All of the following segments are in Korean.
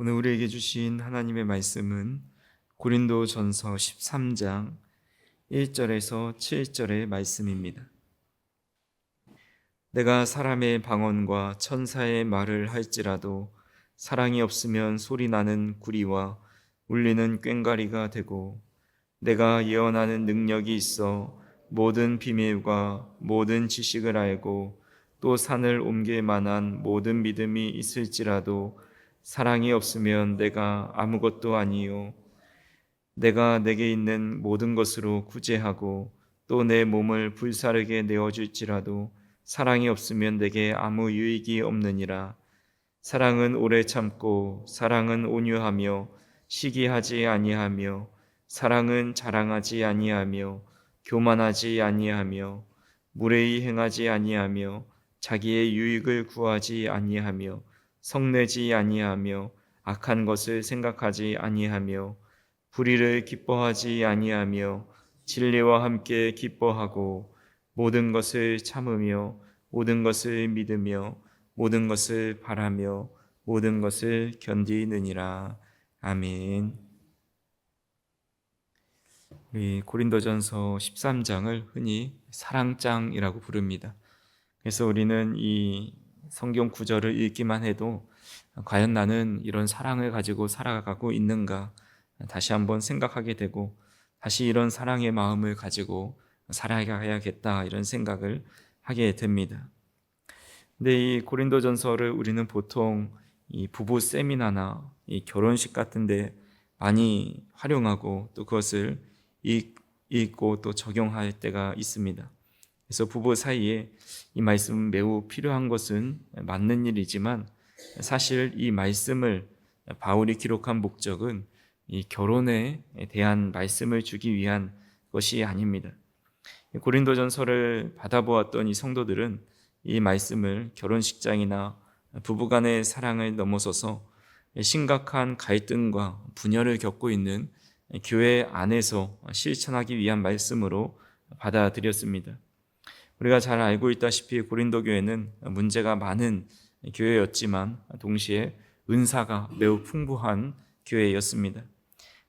오늘 우리에게 주신 하나님의 말씀은 고린도전서 13장 1절에서 7절의 말씀입니다. 내가 사람의 방언과 천사의 말을 할지라도 사랑이 없으면 소리나는 구리와 울리는 꽹과리가 되고, 내가 예언하는 능력이 있어 모든 비밀과 모든 지식을 알고 또 산을 옮길 만한 모든 믿음이 있을지라도 사랑이 없으면 내가 아무것도 아니요. 내가 내게 있는 모든 것으로 구제하고 또 내 몸을 불사르게 내어줄지라도 사랑이 없으면 내게 아무 유익이 없느니라. 사랑은 오래 참고 사랑은 온유하며 시기하지 아니하며 사랑은 자랑하지 아니하며 교만하지 아니하며 무례히 행하지 아니하며 자기의 유익을 구하지 아니하며 성내지 아니하며 악한 것을 생각하지 아니하며 불의를 기뻐하지 아니하며 진리와 함께 기뻐하고 모든 것을 참으며 모든 것을 믿으며 모든 것을 바라며 모든 것을 견디느니라. 아멘. 우리 고린도전서 13장을 흔히 사랑장이라고 부릅니다. 그래서 우리는 이 성경 구절을 읽기만 해도 과연 나는 이런 사랑을 가지고 살아가고 있는가 다시 한번 생각하게 되고, 다시 이런 사랑의 마음을 가지고 살아가야겠다 이런 생각을 하게 됩니다. 근데 이 고린도전서를 우리는 보통 이 부부 세미나나 이 결혼식 같은데 많이 활용하고 또 그것을 읽고 또 적용할 때가 있습니다. 그래서 부부 사이에 이 말씀은 매우 필요한 것은 맞는 일이지만, 사실 이 말씀을 바울이 기록한 목적은 이 결혼에 대한 말씀을 주기 위한 것이 아닙니다. 고린도전서를 받아보았던 이 성도들은 이 말씀을 결혼식장이나 부부간의 사랑을 넘어서서 심각한 갈등과 분열을 겪고 있는 교회 안에서 실천하기 위한 말씀으로 받아들였습니다. 우리가 잘 알고 있다시피 고린도 교회는 문제가 많은 교회였지만 동시에 은사가 매우 풍부한 교회였습니다.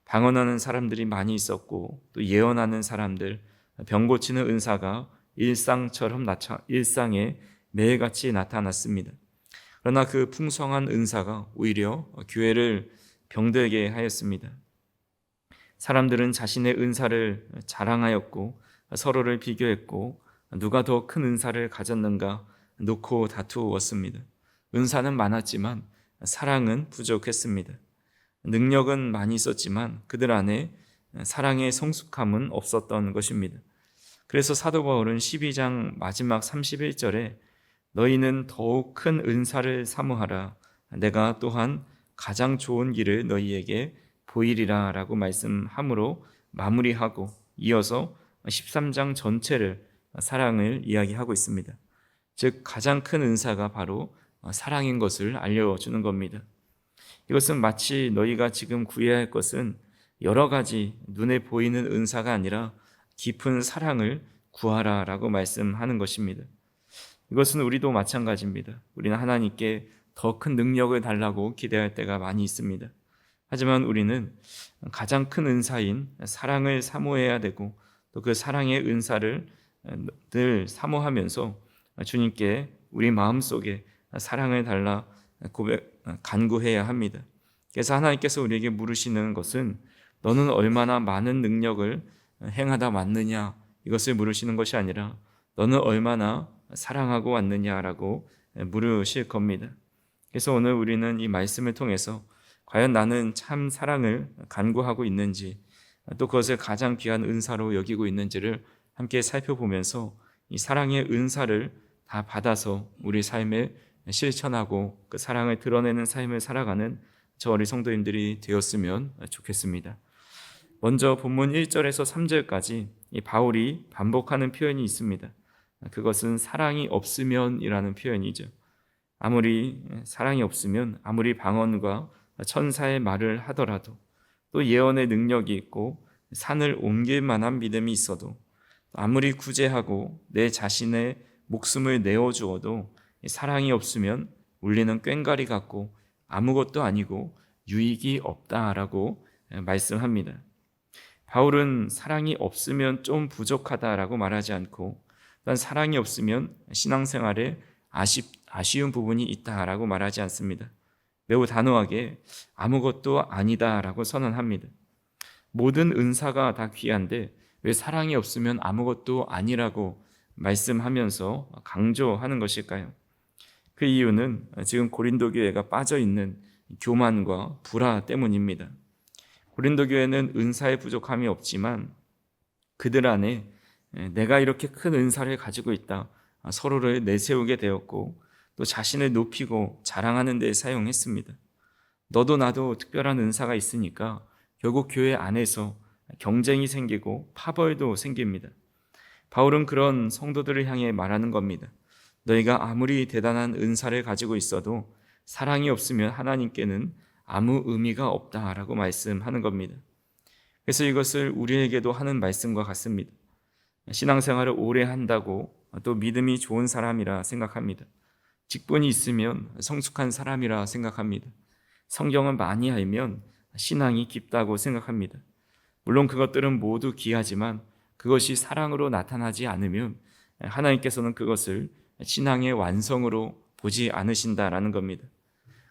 방언하는 사람들이 많이 있었고 또 예언하는 사람들, 병 고치는 은사가 일상에 매일같이 나타났습니다. 그러나 그 풍성한 은사가 오히려 교회를 병들게 하였습니다. 사람들은 자신의 은사를 자랑하였고 서로를 비교했고 누가 더 큰 은사를 가졌는가 놓고 다투었습니다. 은사는 많았지만 사랑은 부족했습니다. 능력은 많이 있었지만 그들 안에 사랑의 성숙함은 없었던 것입니다. 그래서 사도 바울은 12장 마지막 31절에 너희는 더욱 큰 은사를 사모하라. 내가 또한 가장 좋은 길을 너희에게 보이리라 라고 말씀함으로 마무리하고, 이어서 13장 전체를 사랑을 이야기하고 있습니다. 즉 가장 큰 은사가 바로 사랑인 것을 알려주는 겁니다. 이것은 마치 너희가 지금 구해야 할 것은 여러 가지 눈에 보이는 은사가 아니라 깊은 사랑을 구하라 라고 말씀하는 것입니다. 이것은 우리도 마찬가지입니다. 우리는 하나님께 더 큰 능력을 달라고 기대할 때가 많이 있습니다. 하지만 우리는 가장 큰 은사인 사랑을 사모해야 되고 또 그 사랑의 은사를 늘 사모하면서 주님께 우리 마음속에 사랑을 달라 간구해야 합니다. 그래서 하나님께서 우리에게 물으시는 것은 너는 얼마나 많은 능력을 행하다 왔느냐, 이것을 물으시는 것이 아니라 너는 얼마나 사랑하고 왔느냐라고 물으실 겁니다. 그래서 오늘 우리는 이 말씀을 통해서 과연 나는 참 사랑을 간구하고 있는지, 또 그것을 가장 귀한 은사로 여기고 있는지를 함께 살펴보면서 이 사랑의 은사를 다 받아서 우리 삶에 실천하고 그 사랑을 드러내는 삶을 살아가는 우리 성도님들이 되었으면 좋겠습니다. 먼저 본문 1절에서 3절까지 이 바울이 반복하는 표현이 있습니다. 그것은 사랑이 없으면이라는 표현이죠. 아무리 사랑이 없으면 아무리 방언과 천사의 말을 하더라도, 또 예언의 능력이 있고 산을 옮길 만한 믿음이 있어도, 아무리 구제하고 내 자신의 목숨을 내어주어도 사랑이 없으면 울리는 꽹과리 같고 아무것도 아니고 유익이 없다라고 말씀합니다. 바울은 사랑이 없으면 좀 부족하다라고 말하지 않고, 또한 사랑이 없으면 신앙생활에 아쉬운 부분이 있다라고 말하지 않습니다. 매우 단호하게 아무것도 아니다라고 선언합니다. 모든 은사가 다 귀한데 왜 사랑이 없으면 아무것도 아니라고 말씀하면서 강조하는 것일까요? 그 이유는 지금 고린도 교회가 빠져 있는 교만과 불화 때문입니다. 고린도 교회는 은사의 부족함이 없지만 그들 안에 내가 이렇게 큰 은사를 가지고 있다, 서로를 내세우게 되었고 또 자신을 높이고 자랑하는 데 사용했습니다. 너도 나도 특별한 은사가 있으니까 결국 교회 안에서 경쟁이 생기고 파벌도 생깁니다. 바울은 그런 성도들을 향해 말하는 겁니다. 너희가 아무리 대단한 은사를 가지고 있어도 사랑이 없으면 하나님께는 아무 의미가 없다라고 말씀하는 겁니다. 그래서 이것을 우리에게도 하는 말씀과 같습니다. 신앙생활을 오래 한다고 또 믿음이 좋은 사람이라 생각합니다. 직분이 있으면 성숙한 사람이라 생각합니다. 성경을 많이 알면 신앙이 깊다고 생각합니다. 물론 그것들은 모두 귀하지만 그것이 사랑으로 나타나지 않으면 하나님께서는 그것을 신앙의 완성으로 보지 않으신다라는 겁니다.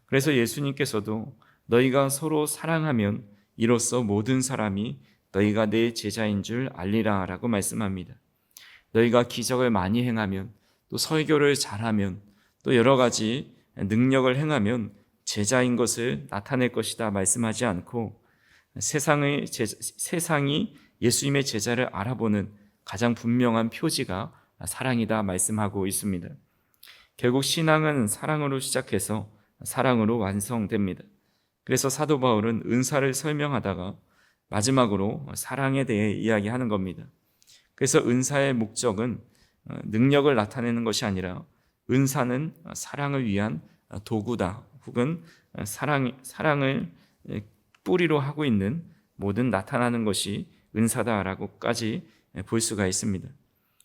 그래서 예수님께서도 너희가 서로 사랑하면 이로써 모든 사람이 너희가 내 제자인 줄 알리라 라고 말씀합니다. 너희가 기적을 많이 행하면 또 설교를 잘하면 또 여러 가지 능력을 행하면 제자인 것을 나타낼 것이다 말씀하지 않고 세상이 예수님의 제자를 알아보는 가장 분명한 표지가 사랑이다 말씀하고 있습니다. 결국 신앙은 사랑으로 시작해서 사랑으로 완성됩니다. 그래서 사도 바울은 은사를 설명하다가 마지막으로 사랑에 대해 이야기하는 겁니다. 그래서 은사의 목적은 능력을 나타내는 것이 아니라 은사는 사랑을 위한 도구다, 혹은 사랑을 뿌리로 하고 있는 모든 나타나는 것이 은사다라고까지 볼 수가 있습니다.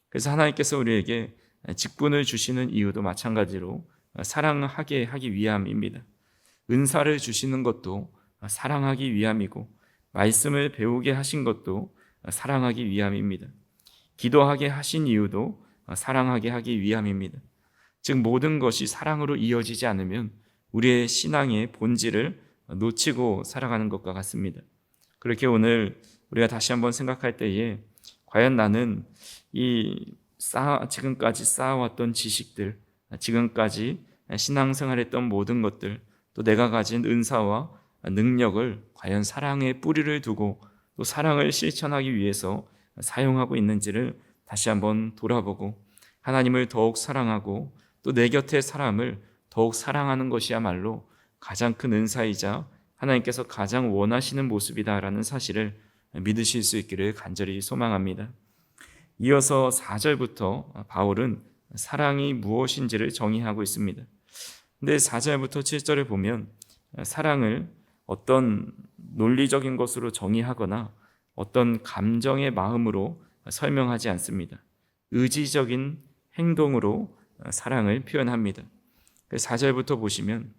그래서 하나님께서 우리에게 직분을 주시는 이유도 마찬가지로 사랑하게 하기 위함입니다. 은사를 주시는 것도 사랑하기 위함이고 말씀을 배우게 하신 것도 사랑하기 위함입니다. 기도하게 하신 이유도 사랑하게 하기 위함입니다. 즉 모든 것이 사랑으로 이어지지 않으면 우리의 신앙의 본질을 놓치고 살아가는 것과 같습니다. 그렇게 오늘 우리가 다시 한번 생각할 때에 과연 나는 지금까지 쌓아왔던 지식들, 지금까지 신앙생활했던 모든 것들, 또 내가 가진 은사와 능력을 과연 사랑의 뿌리를 두고 또 사랑을 실천하기 위해서 사용하고 있는지를 다시 한번 돌아보고 하나님을 더욱 사랑하고 또 내 곁의 사람을 더욱 사랑하는 것이야말로 가장 큰 은사이자 하나님께서 가장 원하시는 모습이다라는 사실을 믿으실 수 있기를 간절히 소망합니다. 이어서 4절부터 바울은 사랑이 무엇인지를 정의하고 있습니다. 근데 4절부터 7절을 보면 사랑을 어떤 논리적인 것으로 정의하거나 어떤 감정의 마음으로 설명하지 않습니다. 의지적인 행동으로 사랑을 표현합니다. 4절부터 보시면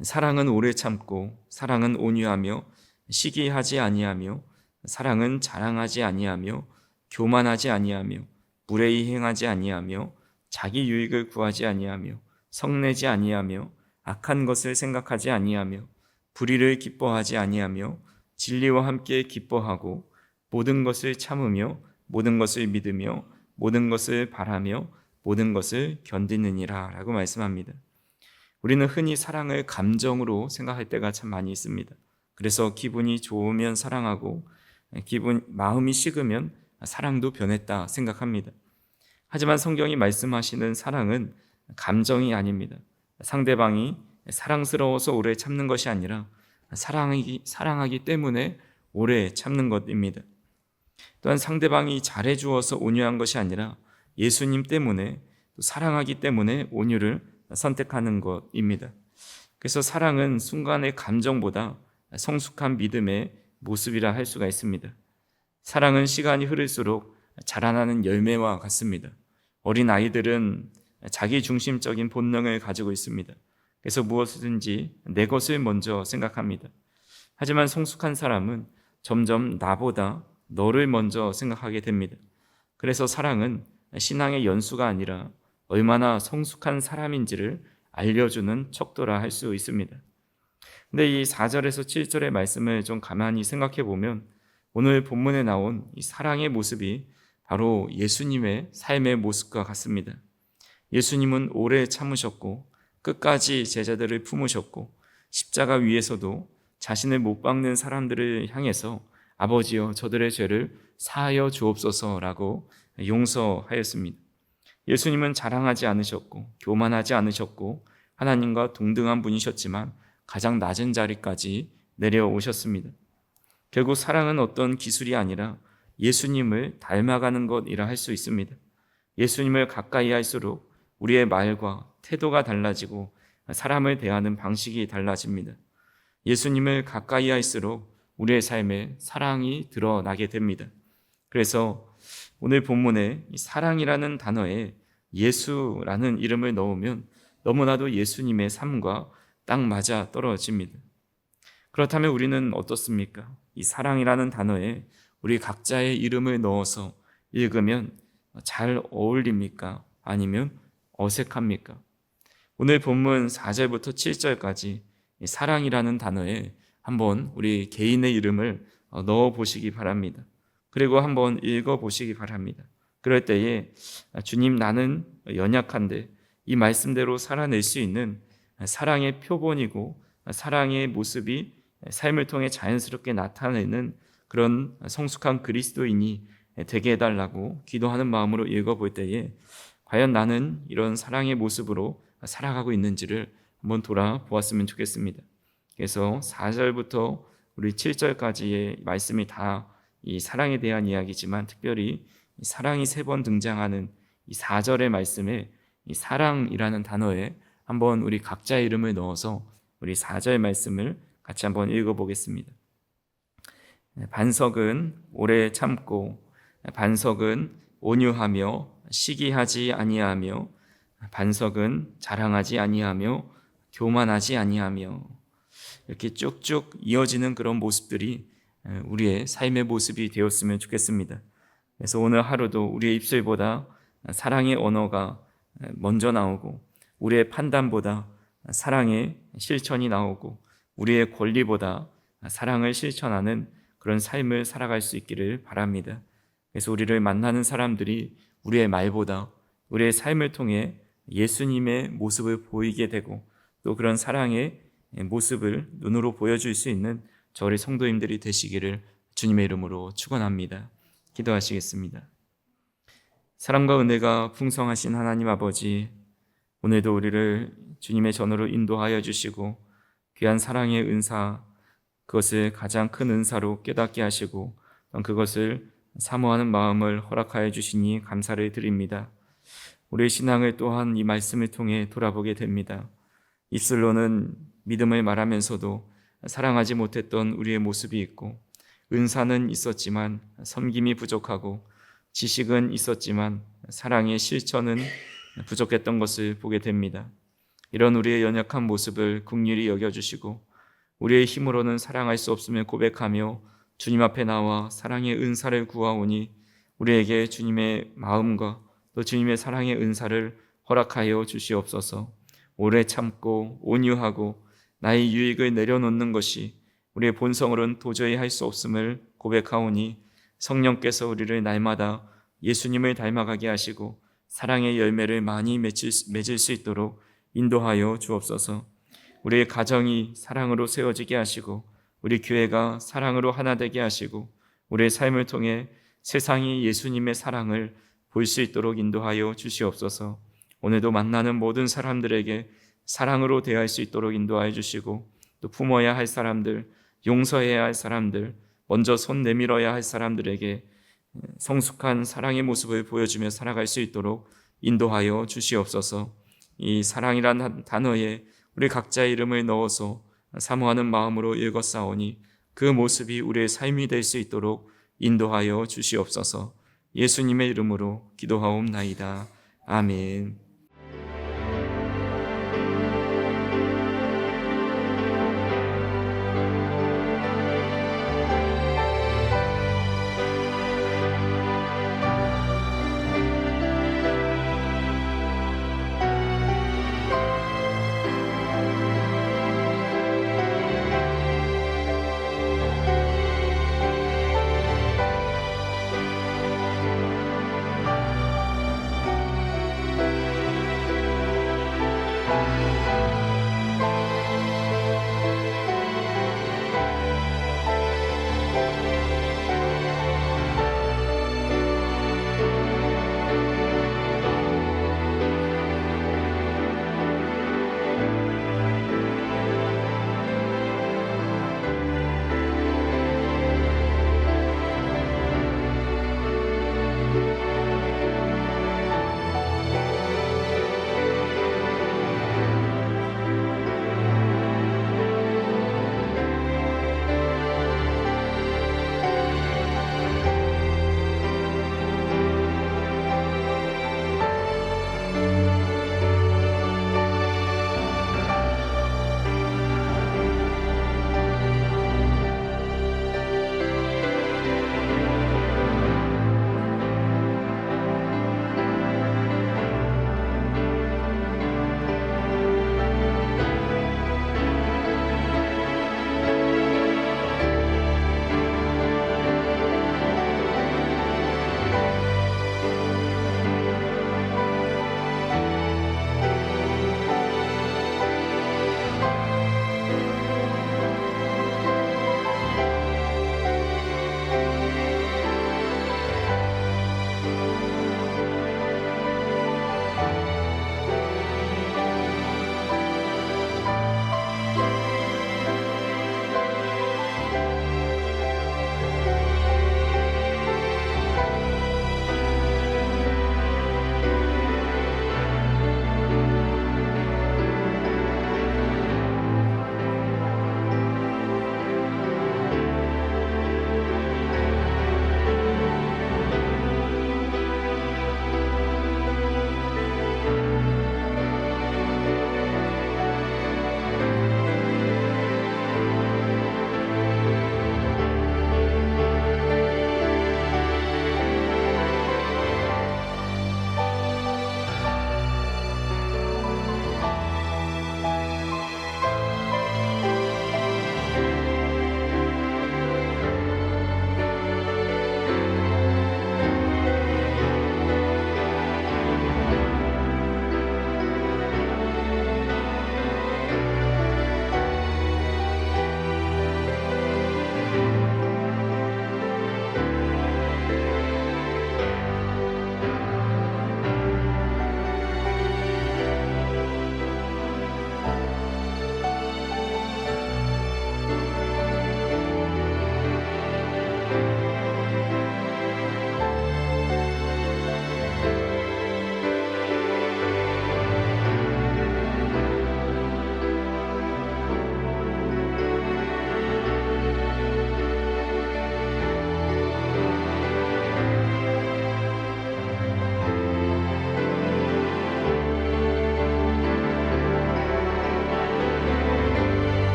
사랑은 오래 참고 사랑은 온유하며 시기하지 아니하며 사랑은 자랑하지 아니하며 교만하지 아니하며 무례히 행하지 아니하며 자기 유익을 구하지 아니하며 성내지 아니하며 악한 것을 생각하지 아니하며 불의를 기뻐하지 아니하며 진리와 함께 기뻐하고 모든 것을 참으며 모든 것을 믿으며 모든 것을 바라며 모든 것을 견디느니라 라고 말씀합니다. 우리는 흔히 사랑을 감정으로 생각할 때가 참 많이 있습니다. 그래서 기분이 좋으면 사랑하고 마음이 식으면 사랑도 변했다 생각합니다. 하지만 성경이 말씀하시는 사랑은 감정이 아닙니다. 상대방이 사랑스러워서 오래 참는 것이 아니라 사랑하기 때문에 오래 참는 것입니다. 또한 상대방이 잘해주어서 온유한 것이 아니라 예수님 때문에 또 사랑하기 때문에 온유를 선택하는 것입니다. 그래서 사랑은 순간의 감정보다 성숙한 믿음의 모습이라 할 수가 있습니다. 사랑은 시간이 흐를수록 자라나는 열매와 같습니다. 어린 아이들은 자기 중심적인 본능을 가지고 있습니다. 그래서 무엇이든지 내 것을 먼저 생각합니다. 하지만 성숙한 사람은 점점 나보다 너를 먼저 생각하게 됩니다. 그래서 사랑은 신앙의 연수가 아니라 얼마나 성숙한 사람인지를 알려주는 척도라 할 수 있습니다. 근데 이 4절에서 7절의 말씀을 좀 가만히 생각해 보면 오늘 본문에 나온 이 사랑의 모습이 바로 예수님의 삶의 모습과 같습니다. 예수님은 오래 참으셨고 끝까지 제자들을 품으셨고 십자가 위에서도 자신을 못 박는 사람들을 향해서 아버지여 저들의 죄를 사하여 주옵소서라고 용서하였습니다. 예수님은 자랑하지 않으셨고 교만하지 않으셨고 하나님과 동등한 분이셨지만 가장 낮은 자리까지 내려오셨습니다. 결국 사랑은 어떤 기술이 아니라 예수님을 닮아가는 것이라 할 수 있습니다. 예수님을 가까이 할수록 우리의 말과 태도가 달라지고 사람을 대하는 방식이 달라집니다. 예수님을 가까이 할수록 우리의 삶에 사랑이 드러나게 됩니다. 그래서 오늘 본문에 사랑이라는 단어에 예수라는 이름을 넣으면 너무나도 예수님의 삶과 딱 맞아 떨어집니다. 그렇다면 우리는 어떻습니까? 이 사랑이라는 단어에 우리 각자의 이름을 넣어서 읽으면 잘 어울립니까? 아니면 어색합니까? 오늘 본문 4절부터 7절까지 사랑이라는 단어에 한번 우리 개인의 이름을 넣어 보시기 바랍니다. 그리고 한번 읽어 보시기 바랍니다. 그럴 때에 주님 나는 연약한데 이 말씀대로 살아낼 수 있는 사랑의 표본이고 사랑의 모습이 삶을 통해 자연스럽게 나타내는 그런 성숙한 그리스도인이 되게 해달라고 기도하는 마음으로 읽어볼 때에 과연 나는 이런 사랑의 모습으로 살아가고 있는지를 한번 돌아보았으면 좋겠습니다. 그래서 4절부터 우리 7절까지의 말씀이 다 이 사랑에 대한 이야기지만 특별히 사랑이 3번 등장하는 이 4절의 말씀에 이 사랑이라는 단어에 한번 우리 각자의 이름을 넣어서 우리 4절 말씀을 같이 한번 읽어보겠습니다. 반석은 오래 참고 반석은 온유하며 시기하지 아니하며 반석은 자랑하지 아니하며 교만하지 아니하며 이렇게 쭉쭉 이어지는 그런 모습들이 우리의 삶의 모습이 되었으면 좋겠습니다. 그래서 오늘 하루도 우리의 입술보다 사랑의 언어가 먼저 나오고 우리의 판단보다 사랑의 실천이 나오고 우리의 권리보다 사랑을 실천하는 그런 삶을 살아갈 수 있기를 바랍니다. 그래서 우리를 만나는 사람들이 우리의 말보다 우리의 삶을 통해 예수님의 모습을 보이게 되고 또 그런 사랑의 모습을 눈으로 보여줄 수 있는 저희 성도님들이 되시기를 주님의 이름으로 축원합니다. 기도하시겠습니다. 사랑과 은혜가 풍성하신 하나님 아버지, 오늘도 우리를 주님의 전으로 인도하여 주시고 귀한 사랑의 은사, 그것을 가장 큰 은사로 깨닫게 하시고 그것을 사모하는 마음을 허락하여 주시니 감사를 드립니다. 우리의 신앙을 또한 이 말씀을 통해 돌아보게 됩니다. 입술로는 믿음을 말하면서도 사랑하지 못했던 우리의 모습이 있고 은사는 있었지만 섬김이 부족하고 지식은 있었지만 사랑의 실천은 부족했던 것을 보게 됩니다. 이런 우리의 연약한 모습을 긍휼히 여겨주시고 우리의 힘으로는 사랑할 수 없음을 고백하며 주님 앞에 나와 사랑의 은사를 구하오니 우리에게 주님의 마음과 또 주님의 사랑의 은사를 허락하여 주시옵소서. 오래 참고 온유하고 나의 유익을 내려놓는 것이 우리의 본성으로는 도저히 할 수 없음을 고백하오니 성령께서 우리를 날마다 예수님을 닮아가게 하시고 사랑의 열매를 많이 맺을 수 있도록 인도하여 주옵소서. 우리의 가정이 사랑으로 세워지게 하시고 우리 교회가 사랑으로 하나 되게 하시고 우리의 삶을 통해 세상이 예수님의 사랑을 볼 수 있도록 인도하여 주시옵소서. 오늘도 만나는 모든 사람들에게 사랑으로 대할 수 있도록 인도하여 주시고 또 품어야 할 사람들, 용서해야 할 사람들, 먼저 손 내밀어야 할 사람들에게 성숙한 사랑의 모습을 보여주며 살아갈 수 있도록 인도하여 주시옵소서. 이 사랑이란 단어에 우리 각자의 이름을 넣어서 사모하는 마음으로 읽었사오니 그 모습이 우리의 삶이 될 수 있도록 인도하여 주시옵소서. 예수님의 이름으로 기도하옵나이다. 아멘.